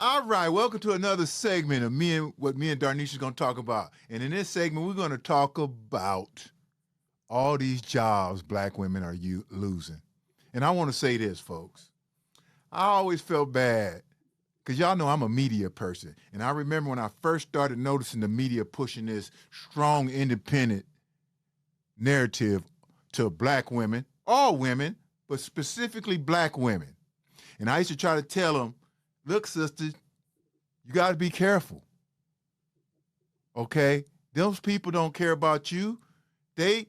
All right, welcome to another segment of what me and Darnisha is going to talk about. And in this segment, we're going to talk about all these jobs black women are losing. And I want to say this, folks. I always felt bad because y'all know I'm a media person. And I remember when I first started noticing the media pushing this strong, independent narrative to black women, all women, but specifically black women. And I used to try to tell them, look, sisters, you got to be careful. Okay? Those people don't care about you. They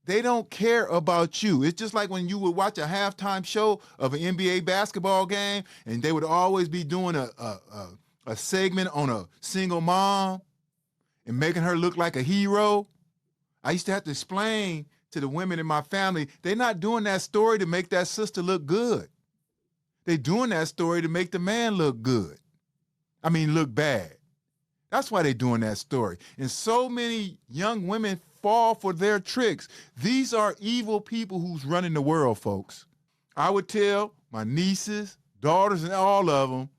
don't care about you. It's just like when you would watch a halftime show of an NBA basketball game and they would always be doing a segment on a single mom and making her look like a hero. I used to have to explain to the women in my family, they're not doing that story to make that sister look good. They're doing that story to make the man look good. Look bad. That's why they're doing that story. And so many young women fall for their tricks. These are evil people who's running the world, folks. I would tell my nieces, daughters, and all of them,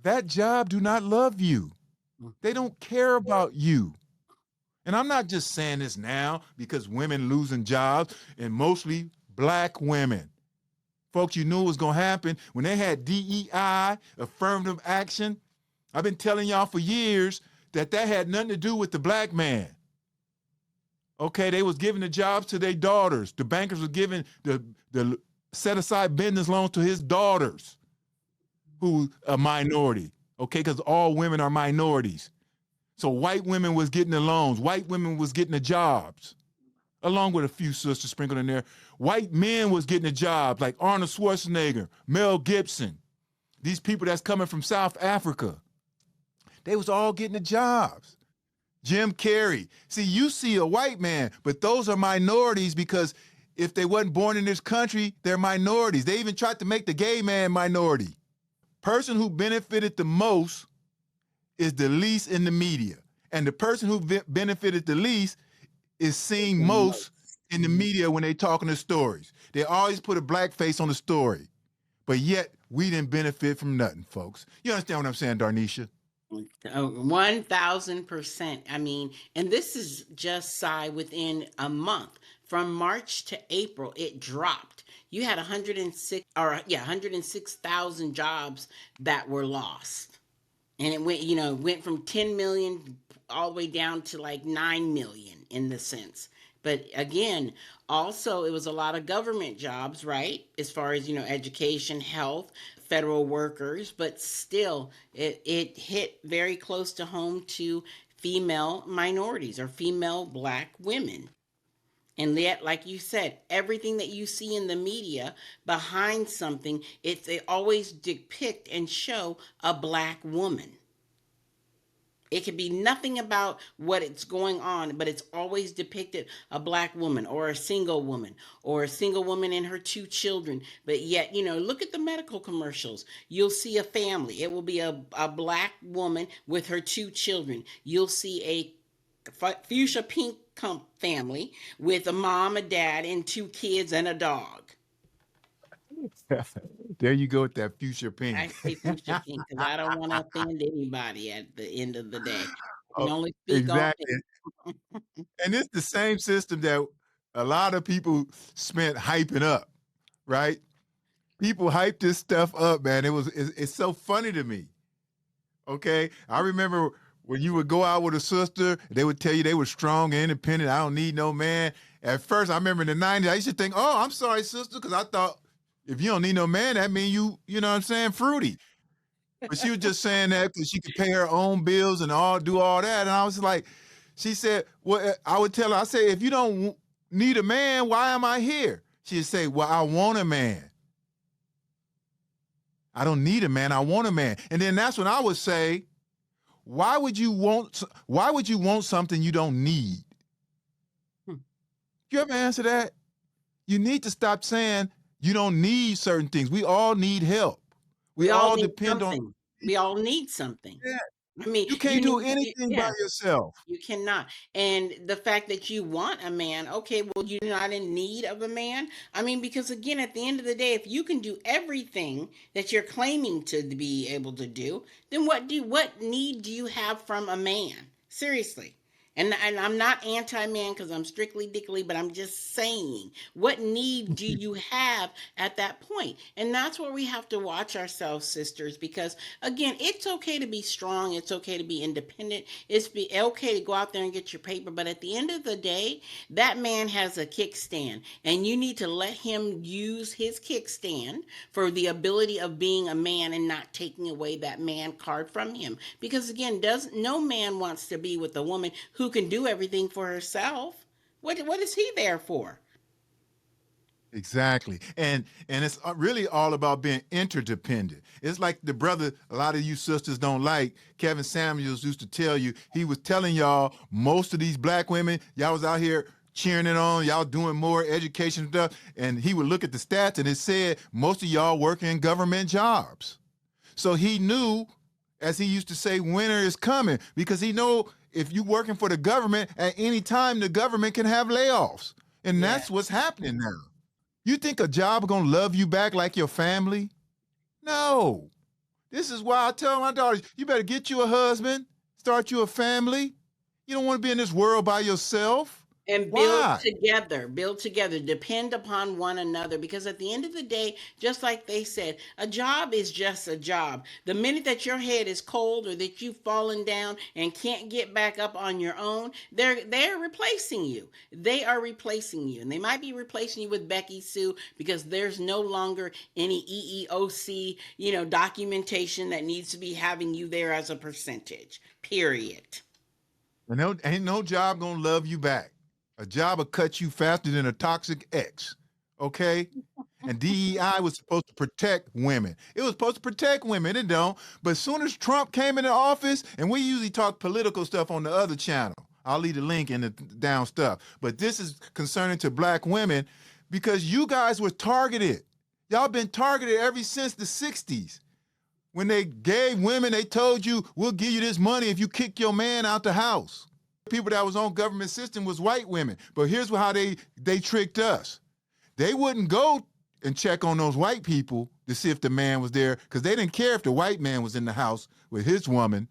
that job do not love you. They don't care about you. And I'm not just saying this now because women losing jobs, and mostly black women. Folks, you knew it was going to happen. When they had DEI, affirmative action, I've been telling y'all for years that had nothing to do with the black man. Okay, they was giving the jobs to their daughters. The bankers were giving the set-aside business loans to his daughters, who a minority, okay, because all women are minorities. So white women was getting the loans. White women was getting the jobs, along with a few sisters sprinkled in there. White men was getting the jobs, like Arnold Schwarzenegger, Mel Gibson, these people that's coming from South Africa. They was all getting the jobs. Jim Carrey. See, you see a white man, but those are minorities because if they wasn't born in this country, they're minorities. They even tried to make the gay man minority. Person who benefited the most is the least in the media. And the person who benefited the least is seen most in the media when they talking the stories. They always put a black face on the story. But yet, we didn't benefit from nothing, folks. You understand what I'm saying, Darnisha? 1000%. And this is just within a month. From March to April, it dropped. You had 106,000 jobs that were lost. And it went from 10 million all the way down to like 9 million in the sense. But again, also it was a lot of government jobs, right? As far as, education, health, federal workers, but still it hit very close to home to female minorities or female black women. And yet, like you said, everything that you see in the media behind something, they always depict and show a black woman. It could be nothing about what it's going on, but it's always depicted a black woman or a single woman and her two children. But yet, look at the medical commercials. You'll see a family. It will be a black woman with her two children. You'll see a fuchsia pink family with a mom, a dad, and two kids and a dog. There you go with that fuchsia pink. I say fuchsia pink because I don't want to offend anybody at the end of the day. I can Oh, only speak on exactly. And it's the same system that a lot of people spent hyping up, right? People hype this stuff up, man. It's so funny to me. Okay, I remember when you would go out with a sister, they would tell you they were strong and independent. I don't need no man. At first, I remember in the 90s, I used to think, oh, I'm sorry, sister, because I thought if you don't need no man, that means you know what I'm saying, fruity. But she was just saying that because she could pay her own bills and do all that. And I was like, she said, well, I would tell her, I say, if you don't need a man, why am I here? She'd say, well, I want a man. I don't need a man, I want a man. And then that's when I would say, why would you want something you don't need? You ever answer that? You need to stop saying you don't need certain things. We all need help. We all depend something. We all need something. Yeah. I mean, You you can't do need to be, anything by yeah. yourself. You cannot. And the fact that you want a man, okay, well, you're not in need of a man. I mean, because again, at the end of the day, if you can do everything that you're claiming to be able to do, then what need do you have from a man? Seriously. And I'm not anti-man because I'm strictly dickly, but I'm just saying, what need do you have at that point? And that's where we have to watch ourselves, sisters, because again, it's okay to be strong, it's okay to be independent, it's okay to go out there and get your paper, but at the end of the day, that man has a kickstand, and you need to let him use his kickstand for the ability of being a man and not taking away that man card from him. Because again, does no man wants to be with a woman who can do everything for herself. What is he there for? Exactly. And it's really all about being interdependent. It's like the brother a lot of you sisters don't like, Kevin Samuels, used to tell you, he was telling y'all most of these black women, y'all was out here cheering it on, y'all doing more education stuff, and he would look at the stats and it said most of y'all working in government jobs. So he knew, as he used to say, winter is coming, because he know if you working for the government, at any time the government can have layoffs. And Yeah. that's what's happening now. You think a job gonna love you back like your family? No. This is why I tell my daughters, you better get you a husband, start you a family. You don't want to be in this world by yourself. And Why? build together, depend upon one another, because at the end of the day, just like they said, a job is just a job. The minute that your head is cold or that you've fallen down and can't get back up on your own, they're replacing you. They are replacing you, and they might be replacing you with Becky Sue, because there's no longer any EEOC, documentation that needs to be having you there as a percentage, period. And ain't no job gonna love you back. A job will cut you faster than a toxic ex. Okay? And DEI was supposed to protect women. It was supposed to protect women. It don't. But as soon as Trump came into office, and we usually talk political stuff on the other channel. I'll leave the link in the down stuff. But this is concerning to black women, because you guys were targeted. Y'all been targeted ever since the 60s. When they gave women, they told you, we'll give you this money if you kick your man out the house. People that was on government system was white women. But here's how they tricked us. They wouldn't go and check on those white people to see if the man was there, because they didn't care if the white man was in the house with his woman,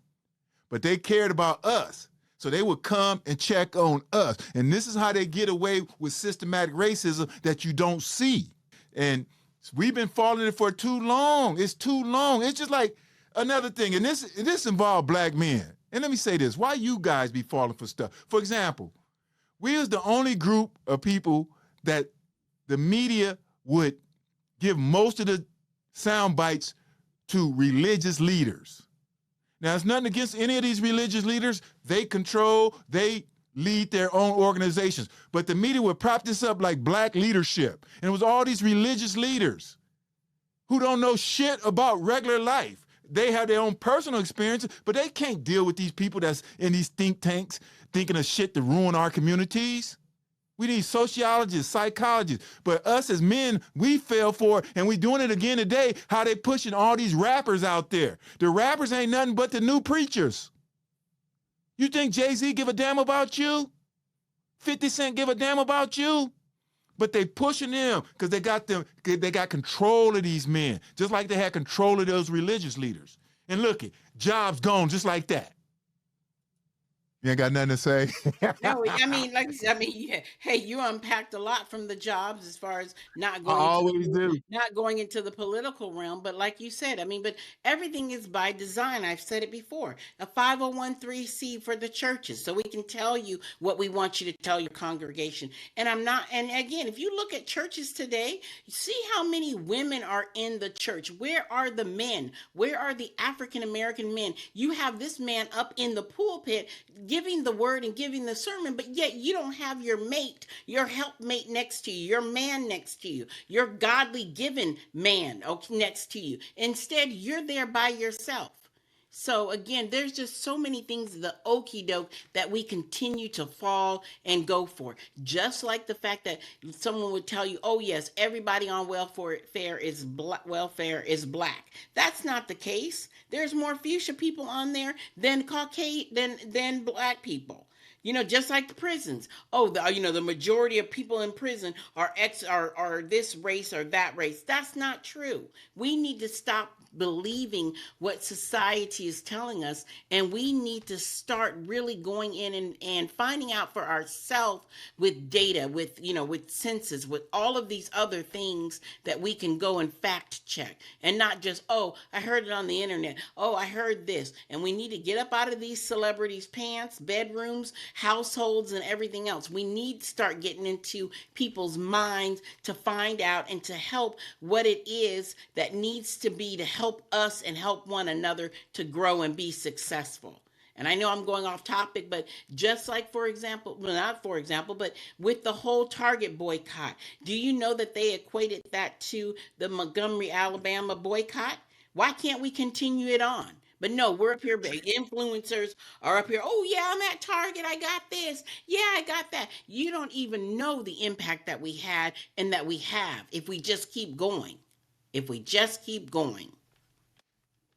but they cared about us. So they would come and check on us. And this is how they get away with systematic racism that you don't see. And we've been falling it for too long. It's too long. It's just like another thing, and this involved black men. And let me say this, why you guys be falling for stuff? For example, we was the only group of people that the media would give most of the sound bites to religious leaders. Now, it's nothing against any of these religious leaders. They lead their own organizations. But the media would prop this up like black leadership. And it was all these religious leaders who don't know shit about regular life. They have their own personal experiences, but they can't deal with these people that's in these think tanks thinking of shit to ruin our communities. We need sociologists, psychologists. But us as men, we fell for it, and we doing it again today, how they pushing all these rappers out there. The rappers ain't nothing but the new preachers. You think Jay-Z give a damn about you? 50 Cent give a damn about you? But they pushing them because they got control of these men, just like they had control of those religious leaders. And look it, jobs gone just like that. You ain't got nothing to say? No, I mean, yeah. Hey, you unpacked a lot from the jobs as far as not I going into always do. not going into the political realm, but like you said, I mean, but everything is by design. I've said it before. A 501(c) for the churches, so we can tell you what we want you to tell your congregation. And I'm not. And again, if you look at churches today, see how many women are in the church. Where are the men? Where are the African American men? You have this man up in the pulpit giving the word and giving the sermon, but yet you don't have your mate, your helpmate next to you, your man next to you, your godly given man next to you. Instead, you're there by yourself. So again, there's just so many things, the okey doke, that we continue to fall and go for. Just like the fact that someone would tell you, "Oh yes, everybody on welfare is black." That's not the case. There's more fuchsia people on there than Caucasian than black people. Just like the prisons. Oh, the majority of people in prison are this race or that race. That's not true. We need to stop believing what society is telling us, and we need to start really going in and finding out for ourselves with data, with census, with all of these other things that we can go and fact check, and not just, oh, I heard it on the internet, oh, I heard this. And we need to get up out of these celebrities pants, bedrooms, households, and everything else. We need to start getting into people's minds to find out and to help what it is that needs to be to help us and help one another to grow and be successful. And I know I'm going off topic, but just like, for example, well, not for example, but with the whole Target boycott, do you know that they equated that to the Montgomery, Alabama boycott? Why can't we continue it on? But no, we're up here, influencers are up here. Oh, yeah, I'm at Target. I got this. Yeah, I got that. You don't even know the impact that we had and that we have if we just keep going. If we just keep going.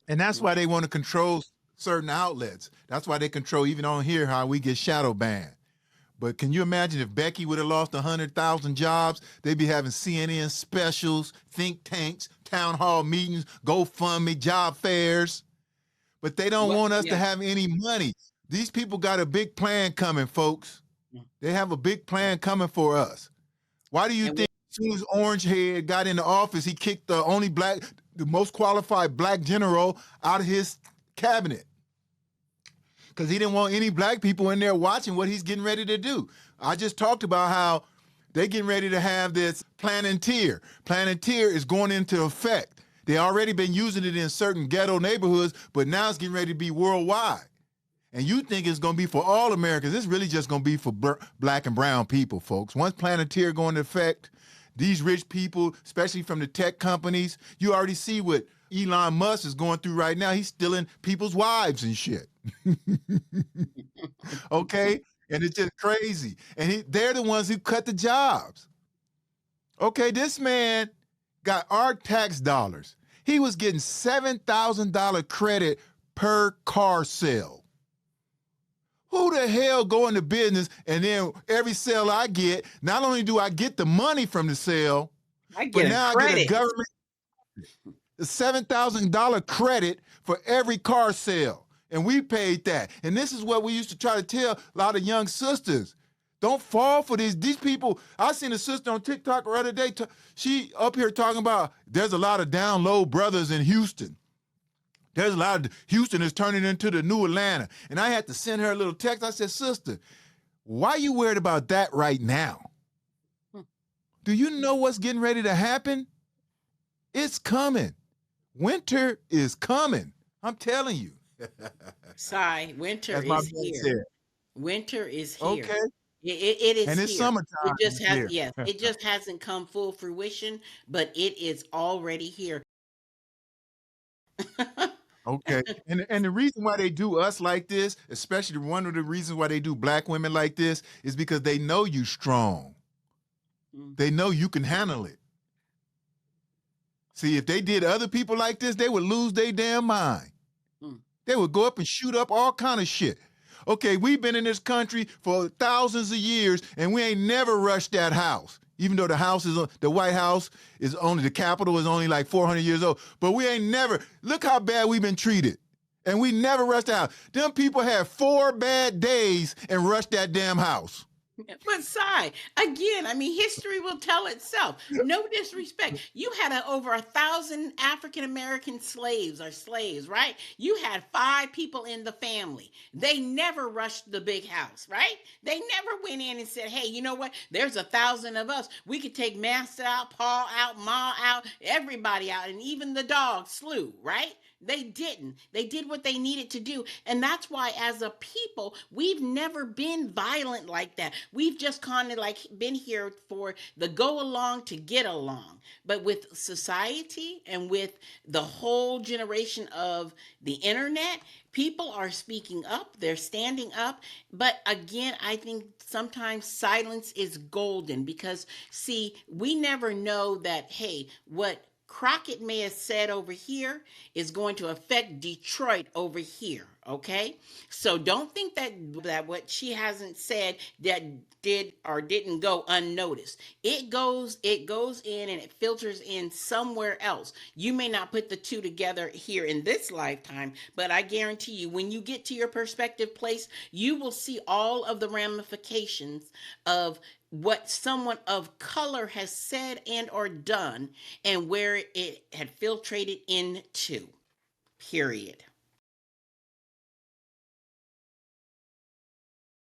And that's why they want to control certain outlets. That's why they control, even on here, how we get shadow banned. But can you imagine if Becky would have lost 100,000 jobs? They'd be having CNN specials, think tanks, town hall meetings, GoFundMe, job fairs. But they don't want us to have any money. These people got a big plan coming, folks. They have a big plan coming for us. Why do you think as soon as Orangehead got into office, he kicked the most qualified black general out of his cabinet? Because he didn't want any black people in there watching what he's getting ready to do. I just talked about how they're getting ready to have this Planeteer. Planeteer is going into effect. They already been using it in certain ghetto neighborhoods, but now it's getting ready to be worldwide. And you think it's going to be for all Americans. It's really just going to be for black and brown people, folks. Once Planeteer go into effect, these rich people, especially from the tech companies, you already see what Elon Musk is going through right now. He's stealing people's wives and shit. Okay? And it's just crazy. And they're the ones who cut the jobs. Okay, this man got our tax dollars. He was getting $7,000 credit per car sale. Who the hell go into business and then every sale I get, not only do I get the money from the sale, but now I get a government $7,000 credit for every car sale. And we paid that. And this is what we used to try to tell a lot of young sisters. Don't fall for these people. I seen a sister on TikTok the other day. She up here talking about there's a lot of down low brothers in Houston. There's a lot of Houston is turning into the new Atlanta. And I had to send her a little text. I said, sister, why are you worried about that right now? Do you know what's getting ready to happen? It's coming. Winter is coming. I'm telling you. Winter is here. Winter is here. Okay. It is, and it's here. Summertime. It just hasn't come full fruition, but it is already here. Okay. And the reason why they do us like this, especially one of the reasons why they do black women like this, is because they know you strong. They know you can handle it. See, if they did other people like this, they would lose their damn mind. They would go up and shoot up all kind of shit. Okay, we've been in this country for thousands of years, and we ain't never rushed that house. Even though the White House is only, the Capitol is only like 400 years old. But we ain't never, look how bad we've been treated. And we never rushed the house. Them people had 4 bad days and rushed that damn house. But again, I mean, history will tell itself. No disrespect. You had over 1,000 African-American slaves, right? You had 5 people in the family. They never rushed the big house, right? They never went in and said, hey, you know what? There's 1,000 of us. We could take Master out, Paul out, Ma out, everybody out, and even the dog slew, right? They didn't. They did what they needed to do. And that's why, as a people, we've never been violent like that. We've just kind of like been here for the go along to get along. But with society and with the whole generation of the internet, people are speaking up, they're standing up. But again, I think sometimes silence is golden because, see, we never know that, hey, what Crockett may have said over here is going to affect Detroit over here. Okay, so don't think that what she hasn't said that did or didn't go unnoticed. It goes in and it filters in somewhere else. You may not put the two together here in this lifetime, but I guarantee you, when you get to your perspective place, you will see all of the ramifications of what someone of color has said and or done and where it had filtrated into. Period.